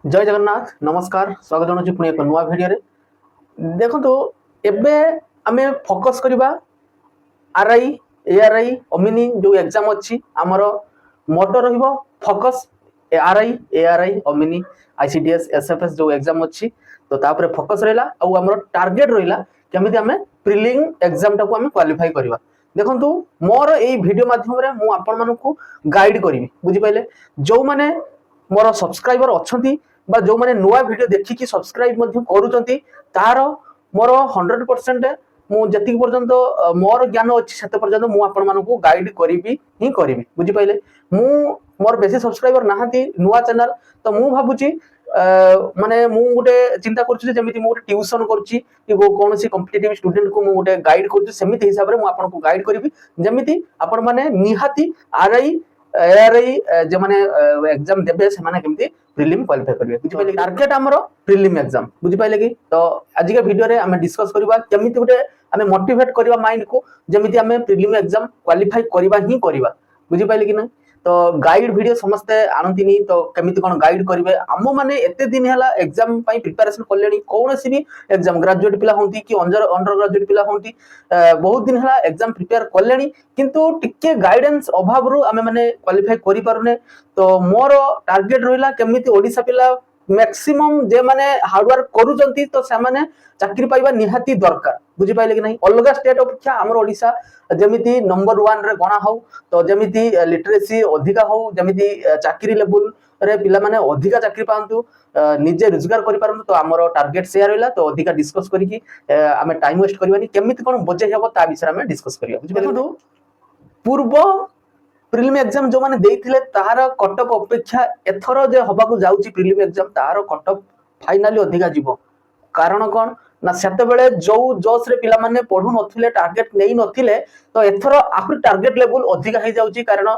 जय जगन्नाथ नमस्कार स्वागत जनाऊँ पुणी एक नुआ भिडियो देखो एबे आमे फोकस करबा आरआई एआरआई ओमिनी जो एग्जाम अच्छी आमर मोटो रहिबो focus RI ARY Omni ICDS SFS जो एग्जाम अच्छी तो तापर फोकस रहिला आ आमर टार्गेट रहिला केमिति आमे प्रिलिम एग्जाम टाको आमे क्वालिफाई करबा देखंतु मोर एई वीडियो माध्यम रे मु आपन मानकु गाइड करबी बुझी पाइले जो माने मोर सब्सक्राइबर अछंती बा जो माने नुआ वीडियो देखिकी सब्सक्राइब मध्य करूचंती तार मोर 100% मु जति पर्यंत मोर ज्ञान अछि सेते पर्यंत मु आपन मानकु गाइड करबी ही करबी बुझी पाइले मु मोर बेसी सब्सक्राइबर नाहंती नुआ चैनल तो मु भाबुची माने मु गोटे चिंता करछु जेमिति मु गोटे ट्यूशन करछि कि कोनोसी कॉम्पिटिटिव स्टूडेंट को मु गोटे गाइड करछु सेमिति हिसाब रे मु आपन को गाइड करबी जेमिति आपन माने निहाती आरआई एआरआई जे माने एग्जाम देबे से माने केमति प्रीलिम क्वालिफाई करबे बुझि पाइले टारगेट हमरो प्रीलिम एग्जाम बुझि पाइले कि तो आज के वीडियो रे हमें डिस्कस करबा केमिति गोटे हमें मोटिवेट करबा माइंड को जेमिति हमें प्रीलिम एग्जाम क्वालिफाई करबा ही करबा बुझि पाइले कि ना तो गाइड वीडियो समस्ते आनंतिनी तो केमिति कोन गाइड करिवे हम माने एते दिन हला एग्जाम पई प्रिपरेशन करलेनी कोनोसी भी एग्जाम ग्रेजुएट पिला होंती कि अंडर ग्रेजुएट पिला होंती बहुत दिन हला एग्जाम प्रिपेयर करलेनी किंतु टिके गाइडेंस अभाव रु हमें माने क्वालिफाई करि पारुने तो मोर टारगेट रहिला केमिति ओडिसा पिला मैक्सिमम जे माने हार्ड वर्क करूचंती तो से माने चाकरी पाइबा निहाती दरकार बुझी पाइले कि नहीं अलग स्टेट अपेक्षा हमर ओडिसा जेमिति नंबर 1 रे गणा हो तो जेमिति लिटरेसी अधिका हो जेमिति चाकरी लेवल रे पिला माने अधिका चाकरी पांतु निजे रोजगार करि पारंतु तो हमर टारगेट शेयर होला तो अधिका डिस्कस करी कि हमें टाइम वेस्ट करबानी केमिति कोन बजे हेबो ता विषय हमें डिस्कस करिया बुझी पाइले पूर्व प्रिलिम एग्जाम जो माने देइथिले तार कटअप अपेक्षा एथरो जे हबाकू जाउची प्रिलिम एग्जाम तार कटअप फाइनली अधिका जीवो कारण कोन ना सेते बेले जो जोश रे पिला माने पढु नथिले टारगेट नेई नथिले तो एथरो आखु टारगेट लेवल अधिका हे जाउची कारण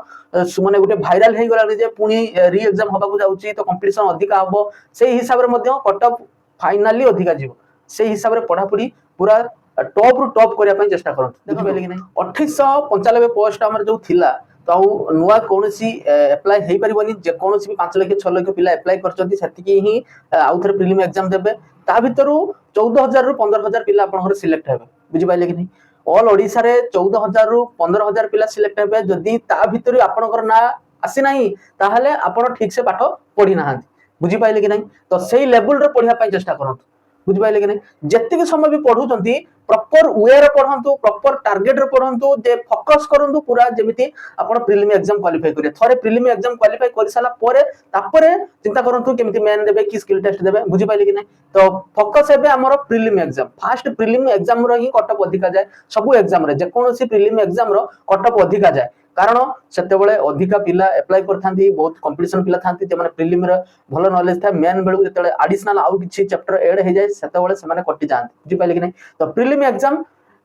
माने गुटे वायरल हे गलानी जे पुनी री एग्जाम हबाकू जाउची तो कंपटीशन अधिका हबो सेही हिसाब रे मध्य कटअप फाइनली अधिका जीवो सेही हिसाब रे पढा पढी पूरा टॉप रु टॉप करिया पई चेष्टा करंतु देखि बेले कि नै 2895 पोस्ट हमर जो थिला तो नुआ कोनोसी अप्लाई हेई परिबनी जे कोनोसी भी 5 लाख 6 लाख पिला अप्लाई करचंती सेतिकी ही आउ थरे प्रीलिम एग्जाम देबे ता भितरु 14000 रु 15000 पिला आपनकर सिलेक्ट हेबे बुझि पाइले कि नहीं ऑल ओडिसा रे 14000 रु 15000 पिला सिलेक्ट हेबे जदी ता भितरु आपनकर ना आसी नाही ताहाले आपण ठीक से पाठ पढी नाहांती बुझि पाइले कि नहीं तो सेही लेवल रे पढिया पई चेष्टा करंतु बुझि पाइले कि नहीं जत्ते समय भी पढुचंती प्रॉपर वे रे पढंतु प्रॉपर टारगेट रे पढंतु जे फोकस करंतु पूरा जेमिति आपण प्रीलिम एग्जाम क्वालिफाई करिए थरे प्रीलिम एग्जाम क्वालिफाई कर साला परे तापरे चिंता करंतु केमिति मेन देबे कि स्किल टेस्ट देबे बुझि पाइले कि नहीं तो फोकस हेबे हमर prelim exam fast prelim exam रो ही कटअप अधिका जाय सब एग्जाम रे जे कोनोसी प्रीलिम एग्जाम रो कटअप अधिका जाय कारण सेते बेले अधिका पिला अप्लाई करथांती बहुत कंपटीशन पिला थांती जे माने प्रीलिम रे भलो नॉलेज था मेन बेलु जेतले एडिशनल आउ किछि चैप्टर ऐड हे जाय सेते बेले से माने कटि जांती बुझि पाइले कि नहीं तो प्रीलिम एग्जाम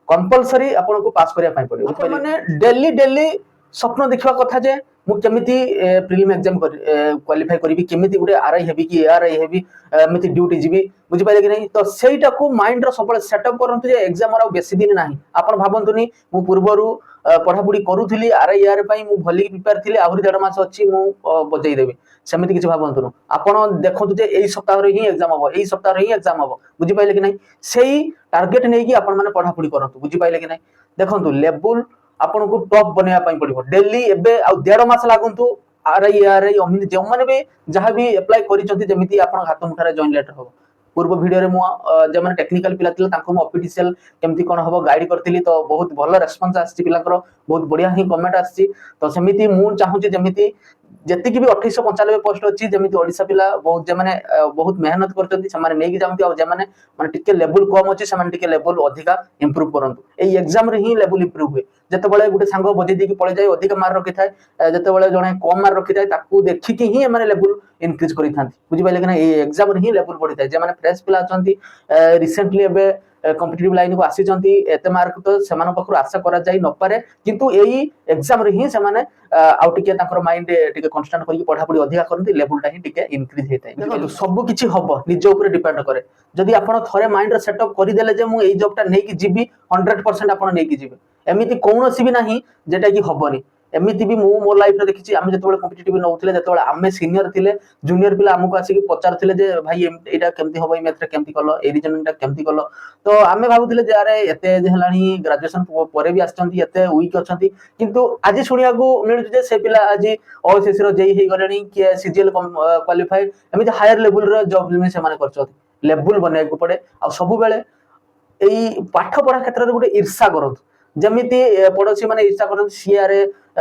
कंपलसरी आपन को पास करिया पाई पड़ियो माने डेली स्वप्न देखिबा कथा जे मु केमिति प्रीलिम एग्जाम क्वालिफाई करबी केमिति गुटे आरआई हेबी कि एआरआई हेबी एमिति ड्यूटी जीबी बुझि पाइले कि नहीं तो सेटा को माइंड रो सबले सेटअप करंतु जे एग्जाम आरो बेसी दिन नाही आपन भाबंतुनी मु पूर्वरु पढापुडी करूथिली आरआई आर पई मु भली प्रिपेयर थिली आहुरी 1.5 मास अछि मु बजै देबी सेमिति किछ भाबंतुनु आपन देखंतु जे एई सप्ताह रे ही एग्जाम हबो एई सप्ताह रे ही एग्जाम हबो बुझि पाइले कि नहीं सेही टारगेट नै कि आपन माने पढापुडी करंतु बुझि पाइले कि नहीं देखंतु लेवल आपन को टॉप बनेया पई पड़िबो डेली एबे आ 1.5 मास लागंतु आरआई आरआई ओमिनी जे माने बे जहां भी अप्लाई करिसंती जेमिति आपन हाथ मुठारे जॉइन लेटर हबो पूर्व वीडियो रे मु जे माने टेक्निकल पिला तिला ताको मु ऑफिशियल केमती कोन हबो गाइड करथिली तो बहुत भलो रेस्पॉन्स आछि पिलाकर बहुत बढ़िया ही कमेंट आछि तो सेमिति मु चाहू जे जेमिति जति की भी 2895 पोस्ट अछि जेमिति ओडिसा पिला बहुत जे माने बहुत मेहनत करचंती से माने नेकी जामती आ जे माने माने टिके लेवल कम अछि से माने टिके लेवल अधिका इंप्रूव करंतु एई एग्जाम रे ही लेवल इंप्रूव हुए जते बेले गुटे सांग बजे दी की पळे जाय अधिका मार्क रखि थाए जते बेले जणे कम मार्क रखि थाए ताकू देखि की ही माने लेवल इंक्रीज करि थांती बुझि पाइले कि ना एई एग्जाम रे ही लेवल बढ़ि थाए जे माने फ्रेश पिला अछंती रिसेंटली एबे कॉम्पिटिटिव लाइन को आसी चंती एते मार्क तो सेमान पखरु आशा करा जाई न पारे किंतु एई एग्जाम रे ही से माने आउ टिके ताकर माइंड टिके कांस्टेंट करी पढा पढी अधिका करंती लेवलटा ही टिके इंक्रीज हेताय देखो सब किछि हबो निज ऊपर डिपेंड करे जदी आपण थरे माइंड रे सेटअप करि देले जे मु एई जॉब टा नै कि जीबी 100% आपण नै कि जीबे एमिति कोनोसी भी नाही जेटा कि हबनी एमती भी मो लाइफ रे देखिछि आमे जतबेले कॉम्पिटिटिव नउथिले जतबेले आमे सीनियर थिले जूनियर पिला हमको आसी पचारथिले जे भाई एटा केमती होबो ई मैथ रे केमती कलो ए रीजनिंग टा केमती कलो तो आमे भाबुथिले जे अरे एते जे हलानी ग्रेजुएशन परे भी आछंती एते वीक अछंती किंतु आज सुनिया को मिलु जे से पिला आज ओएसएस रो जेई हे गलेनी के सीजीएल क्वालिफाइड एमती हायर लेवल रो जॉब में से माने करछथि लेवल बने को पड़े आ सब बेले एई पाठ पढ़ा क्षेत्र रे गुटे ईर्षा करत जमिति पड़ोसी माने ईर्षा करत सीआर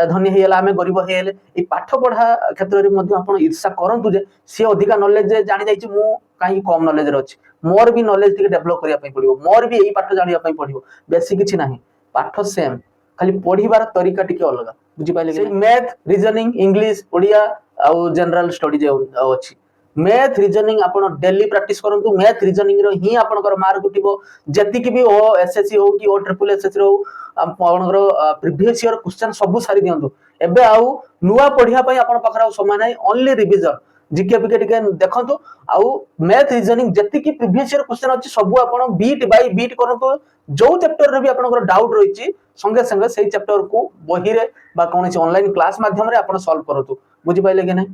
धनी हेला आमे गरीब हेले ए पाठ पढ़ा क्षेत्र रे मध्ये आपण ईर्षा करंतु जे से अधिका नॉलेज जे जानि जाइछि मु काई कम नॉलेज रे अछि मोर भी नॉलेज टिके डेवलप करिया पई पड़िबो मोर भी एई पाठ जानिया पई पड़िबो बेसी किछि नाही पाठ सेम खाली पढ़िबार तरीका टिके अलग बुझि पाइले कि मैथ रीजनिंग इंग्लिश ओडिया आ जनरल स्टडी जे अछि मैथ रीजनिंग आपण डेली प्रैक्टिस करंतु मैथ रीजनिंग रो ही आपनकर मार्क उठिबो जति कि भी ओ एसएससी हो कि ओ ट्रिपल एसएससी रो आपनकर प्रीवियस ईयर क्वेश्चन सब सारी दियंतु एबे आउ नुवा पढिया पई आपण पखरा समय नै ओनली रिवीजन जीके बीके टिके देखंतु आउ मैथ रीजनिंग जति कि प्रीवियस ईयर क्वेश्चन अछि सब आपण बीट बाय बीट करंतु जो चैप्टर रे भी आपनकर डाउट रहिछि संगे संगे सेही चैप्टर को बही रे बा कोनसी ऑनलाइन क्लास माध्यम रे आपण सॉल्व करंतु बुझि पाइले कि नै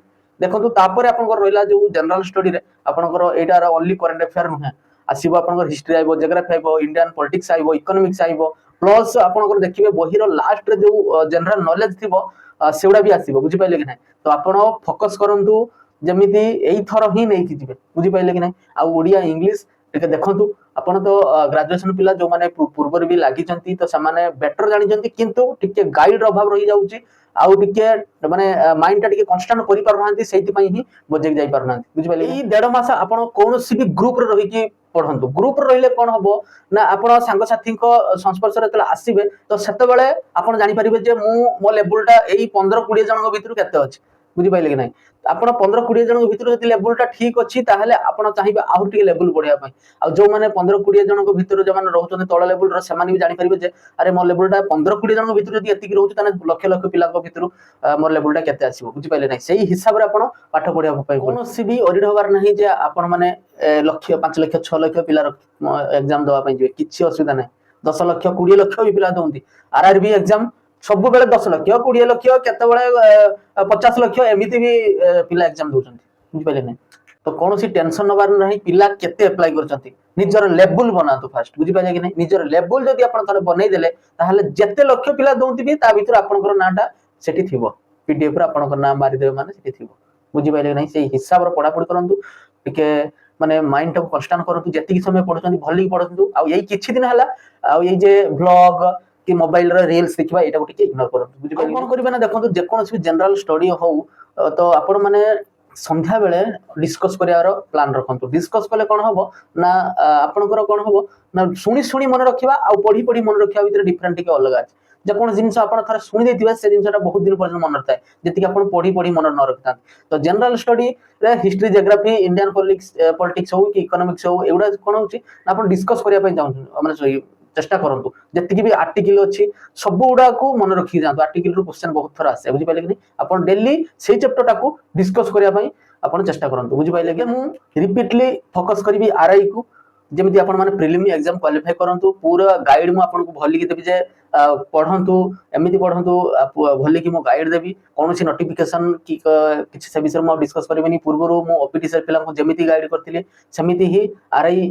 देखंतु तापर आपनकर रहिला जो जनरल स्टडी रे आपनकर एटार ओनली करंट अफेयर नुहे आसीबो आपनकर हिस्ट्री आइबो ज्योग्राफी आइबो इंडियन पॉलिटिक्स आइबो इकोनॉमिक्स आइबो प्लस आपनकर देखिबे बही रो लास्ट रे जो जनरल नॉलेज थिबो सेउडा भी आसीबो बुझि पाइले कि नै तो आपण फोकस करंतु जेमिति एई थरो ही नै कि जिवे बुझि पाइले कि नै आ ओडिया इंग्लिश टिके देखंतु आपण तो ग्रेजुएशन पिला जो माने पूर्व रे भी लागि जंती तो सामाने बेटर जानि जंती किंतु टिके गाइड रो अभाव रहि जाउची आउ टिके माने माइंड टा टिके कांस्टेंट करि पारनांती सेति पई ही बजेक जाई पारनांती बुझि पाइले ई 1.5 मास आपण कोनोसी भी ग्रुप रे रहि कि पढंतु ग्रुप रे रहिले कोन हबो ना आपण संग साथी को संस्पर्श रे तले आसीबे तो सेते बेले आपण जानि परिबे जे मु मो लेवल टा एई 15 20 जन के भीतर केते अछि बुझि पाइले कि नै आपण 15 20 जन के भीतर जति लेवल टा ठीक अछि ताहले आपण चाहिबे आउ टिके लेवल बढ़िया पई आ जो माने 15 20 जन के भीतर जो माने रहउछन तळ लेवल रो समान भी जानि परिबे जे अरे मो लेवल टा 15 20 जन के भीतर जति एति रहउछ ताने लक्ष लक्ष पिला के भीतर मोर लेवल टा केते आसीबो बुझि पाइले नै सेही हिसाब रे आपण पाठ पढिया पई कोनोसी भी ऑडिट होबार नाही जे आपण माने लक्ष 5 लक्ष 6 लक्ष पिला एग्जाम दवा पई जे किछि असुविधा नै 10 लक्ष 20 लक्ष भी पिला दोंती आरआरबी एग्जाम सब बेले 10 लक्ष 20 लक्ष केते बेले 50 लक्ष एमिति भी पिला एग्जाम दोचंती बुझि पाइले नै तो कोनोसी टेंशन नबार नाही पिला केते अप्लाई करचंती निजर लेवल बनातु फास्ट बुझि पाइले कि नै निजर लेवल जदि आपण तने बनै देले ताहाले जत्ते लक्ष पिला दोंती भी ता भीतर आपनकर नाटा सेठी थिबो पीडीएफ रे आपनकर नाम मारि देबे माने सेठी थिबो बुझि पाइले कि नै सेही हिसाब रे पढा पढी करंतु टिके माने माइंड टा कांस्टेंट करंतु जति समय पढछंती भली पढंतु आ एई किछि दिन हला आ एई जे ब्लॉग कि मोबाइल रे रील्स देखिबा एटा टिके इग्नोर करंतु बुझि पाइले कोन करिबे ना देखंतु जे कोनोसी जनरल स्टडी हो तो आपण माने संध्या बेले डिस्कस करियार प्लान रखंतु डिस्कस कले कोन हबो ना आपनकर कोन हबो ना सुनी सुनी मन रखिबा आ पढी पढी मन रखिबा भीतर डिफरेंट टिके अलग अछि जे कोन जिंस आपण थरा सुनी देतिबा से जिंसटा बहुत दिन पर्यंत मन रहता है जति कि आपण पढी पढी मन न रखता तो जनरल स्टडी रे हिस्ट्री ज्योग्राफी इंडियन पॉलिटिक्स हो कि इकोनॉमिक्स हो एउडा कोन होची ना आपण डिस्कस करिया पई जाउ माने चेष्टा करंतु जति भी आर्टिकल अछि सब गुडा को मन रखि जांतु आर्टिकल रो क्वेश्चन बहुत थरा आसे बुझि पाइले कि नै आपण डेली सेही चैप्टर टाको डिस्कस करिया पई आपण चेष्टा करंतु बुझि पाइले कि मु रिपीटली फोकस करबी आरआई को जेमिति आपण माने प्रिलिमिनरी एग्जाम क्वालिफाई करंतु पूरा गाइड मु आपण को भली कि देबी जे पढंतु एमिति पढंतु भली कि मु गाइड देबी कोनोसी नोटिफिकेशन कि किछि से विषय मु डिस्कस करबेनी पूर्वरो मु ओपीटी सर पिला को जेमिति गाइड करथिले सेमिति ही आरआई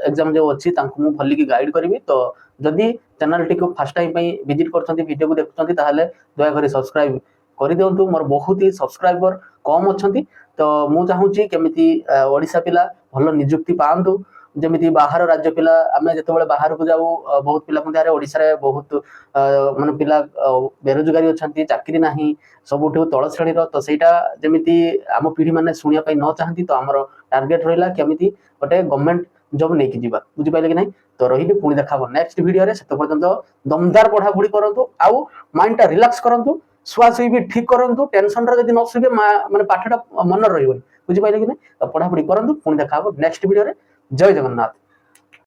एग्जाम जो अछि तांको मु भली कि गाइड करबी तो जदी चैनल टी को फर्स्ट टाइम पई विजिट करछंती वीडियो को देखछंती ताहाले दया करी सब्सक्राइब करि देंतु मोर बहुत ही सब्सक्राइबर कम अछंती तो मु चाहूची केमिति ओडिसा पिला भलो नियुक्ति पांतु जेमिति बाहर राज्य पिला आमे जते बेले बाहर को जाऊ बहुत पिला को दारे ओडिसा रे बहुत माने पिला बेरोजगारी अछंती चाकरी नाही सबुठु तळ श्रेणी रो तो सेटा जेमिति आम पीढ़ी माने सुनिया पई न चाहंती तो हमर टार्गेट रहिला केमिति गोटे गवर्नमेंट जॉब नै कि जीवा बुझि पाइले कि नै तो रहिबे पुणी देखाबो नेक्स्ट वीडियो रे सेते पर्यंत दमदार पढा पढी करंतु आउ माइंड टा रिलैक्स करंतु श्वास भी ठीक करंतु टेंशन रे जदि न सुबे माने पाठटा मन रहिबो बुझि पाइले कि नै तो पढा पढी करंतु पुणी देखाबो नेक्स्ट वीडियो रे जय जगन्नाथ।